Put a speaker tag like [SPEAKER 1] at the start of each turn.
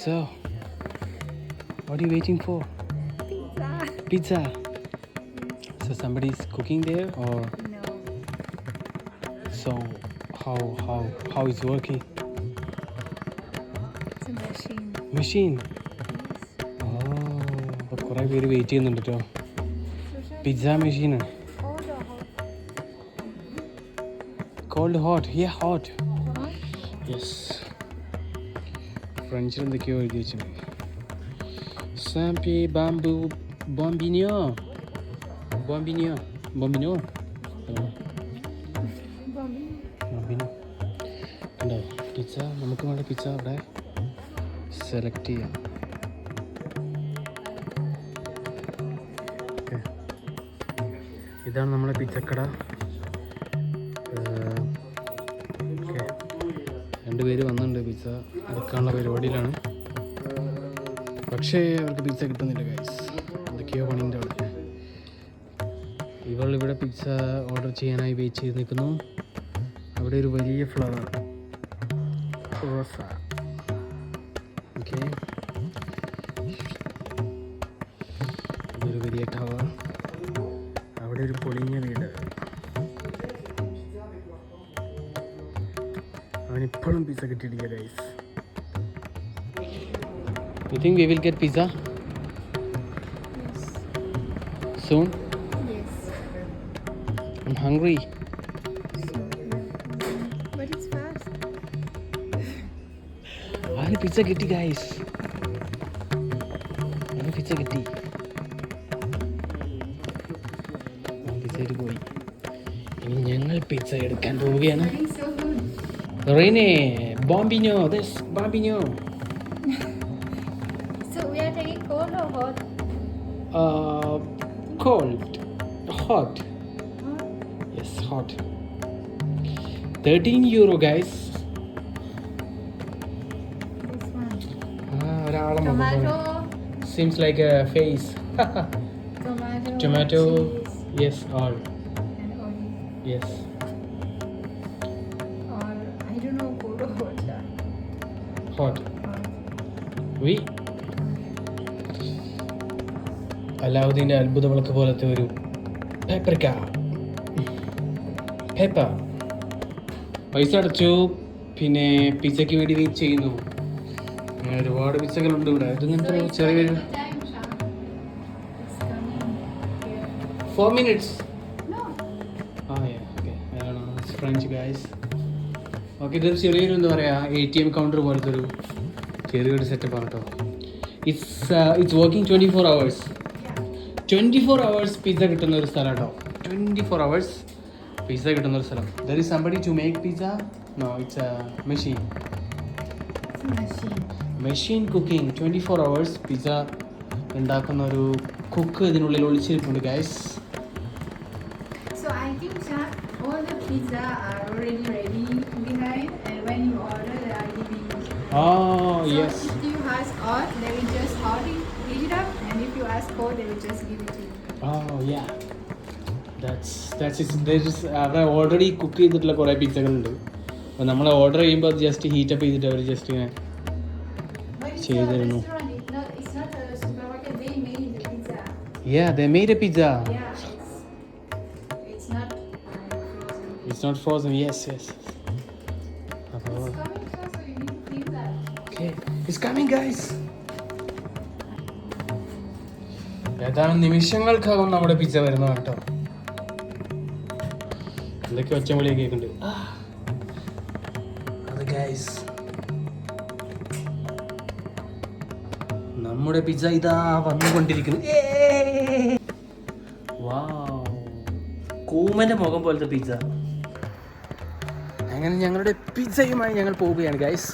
[SPEAKER 1] So, what are you waiting for? Pizza. So somebody is cooking there, or
[SPEAKER 2] No.
[SPEAKER 1] so how is working?
[SPEAKER 2] It's a machine.
[SPEAKER 1] Machine.
[SPEAKER 2] Yes.
[SPEAKER 1] Oh, അപ്പോൾ കുറേ പേര് wait ചെയ്യുന്നുണ്ട് കേട്ടോ. Pizza മെഷീന്. Cold hot. Yeah, hot. Yes. ഫ്രഞ്ചിൽ എന്തൊക്കെയോ എഴുതി വെച്ചിട്ടുണ്ട്. സാമ്പി bamboo ബോംബിനിയോ. ബോംബിനിയോ. ബോംബിനോ. ബോംബിനോ. ഉണ്ടോ pizza? നമുക്ക് വേണ്ട പിസ്സ അവിടെ സെലക്ട് ചെയ്യാം. ഓക്കെ, ഇതാണ് നമ്മളെ പിച്ചക്കട. ഓക്കെ, രണ്ടുപേര് വന്നിട്ടുണ്ട് പിസ്സ എടുക്കാനുള്ള പരിപാടിയിലാണ്. പക്ഷേ അവർക്ക് പിസ്സ കിട്ടുന്നില്ല ഗൈസ്. എന്തൊക്കെയോ പണിൻ്റെ അവിടെ. ഇവിടെ പിസ്സ ഓർഡർ ചെയ്യാനായി വെയിറ്റ് ചെയ്ത് നിൽക്കുന്നു. അവിടെ ഒരു വലിയ ഫ്ലവർ റോസ. ഓക്കെ, ഇതൊരു വലിയ ടവർ. അവിടെ ഒരു പൊളിഞ്ഞ വീട്. അവനിപ്പോഴും പിസ്സ കിട്ടിയിട്ടില്ല guys. You think we will get pizza?
[SPEAKER 2] Yes.
[SPEAKER 1] Soon?
[SPEAKER 2] Yes.
[SPEAKER 1] I'm hungry.
[SPEAKER 2] But it's fast.
[SPEAKER 1] അവന് പിസ്സ കിട്ടി ഗൈസ്. അവന് പിസ്സ കിട്ടി. പിസ്സയിൽ പോയി. ഇനി ഞങ്ങൾ പിസ്സ എടുക്കാൻ പോവുകയാണ്.
[SPEAKER 2] It's so good.
[SPEAKER 1] Rene Bombino. This Bombino.
[SPEAKER 2] So we are taking cold or hot?
[SPEAKER 1] Cold. Hot. Yes, hot. 13 euro guys.
[SPEAKER 2] This one.
[SPEAKER 1] ഒരാളെ
[SPEAKER 2] Tomato.
[SPEAKER 1] seems like a face. Tomato.
[SPEAKER 2] Cheese,
[SPEAKER 1] Yes, all.
[SPEAKER 2] and olive.
[SPEAKER 1] Yes.
[SPEAKER 2] Or I don't know cold or hot.
[SPEAKER 1] Hot.
[SPEAKER 2] Hot.
[SPEAKER 1] We അലാവുദ്ദീൻ്റെ അത്ഭുത വിളക്ക് പോലത്തെ ഒരു പേപ്പറിക്ക. Paper. പൈസ അടച്ചു. പിന്നെ പിസ്സയ്ക്ക് വേണ്ടി wait ചെയ്യുന്നു. അങ്ങനെ ഒരുപാട് പിസ്സകളുണ്ട് ഇവിടെ. ഇതിങ്ങനത്തെ ചെറിയൊരു
[SPEAKER 2] Time, Shah. It's coming here.
[SPEAKER 1] 4 minutes.
[SPEAKER 2] No.
[SPEAKER 1] French guys. Okay, ഇതൊരു ചെറിയൊരു എന്താ പറയുക ATM കൗണ്ടർ പോലത്തെ ഒരു ചെറിയൊരു സെറ്റപ്പാണ് കേട്ടോ. It's working 24 hours. 24 hours pizza കിട്ടുന്ന ഒരു സ്ഥലം കേട്ടോ. 24 hours പിസ്സ കിട്ടുന്ന ഒരു സ്ഥലം. There is somebody to make pizza. No, it's a machine.
[SPEAKER 2] It's a machine.
[SPEAKER 1] Machine cooking 24 hours pizza ഉണ്ടാക്കുന്ന ഒരു കുക്ക് ഇതിനുള്ളിൽ ഒളിച്ചിരിപ്പുണ്ട് guys.
[SPEAKER 2] So I think, Shah, all the pizza are already ready behind, and when you order, they are giving you.
[SPEAKER 1] Oh,
[SPEAKER 2] So
[SPEAKER 1] yes.
[SPEAKER 2] if you ask hot, they will just heat it up, and if you ask cold, they will just give it to you.
[SPEAKER 1] Oh, yeah. That's it. അവിടെ already cook ചെയ്തിട്ടുള്ള കുറേ പിസ്സകളുണ്ട്. അപ്പോൾ നമ്മൾ order ചെയ്യുമ്പോൾ അത് just heat up ചെയ്തിട്ട് അവർ just ഇങ്ങനെ
[SPEAKER 2] But it's a
[SPEAKER 1] ചെയ്തിരുന്നു.
[SPEAKER 2] restaurant. It's not a supermarket. They made the pizza.
[SPEAKER 1] Yeah, they made a pizza.
[SPEAKER 2] Yeah, it's not frozen.
[SPEAKER 1] It's not frozen. Yes. അപ്പോൾ
[SPEAKER 2] It's coming, Shah, so you need to clean that.
[SPEAKER 1] okay, it's coming guys. ഏതാനും നിമിഷങ്ങൾക്കകം നമ്മുടെ pizza വരുന്നു കേട്ടോ. എന്തൊക്കെ ഒച്ചവിളിയൊക്കെ കേൾക്കുന്നുണ്ട്. അത് guys, നമ്മുടെ പിസ്സ ഇതാ വന്നുകൊണ്ടിരിക്കുന്നു. വാവ്, കൂമന്റെ മുഖം പോലത്തെ പിസ്സ. അങ്ങനെ ഞങ്ങളുടെ പിസ്സയുമായി ഞങ്ങൾ പോവുകയാണ് ഗൈസ്.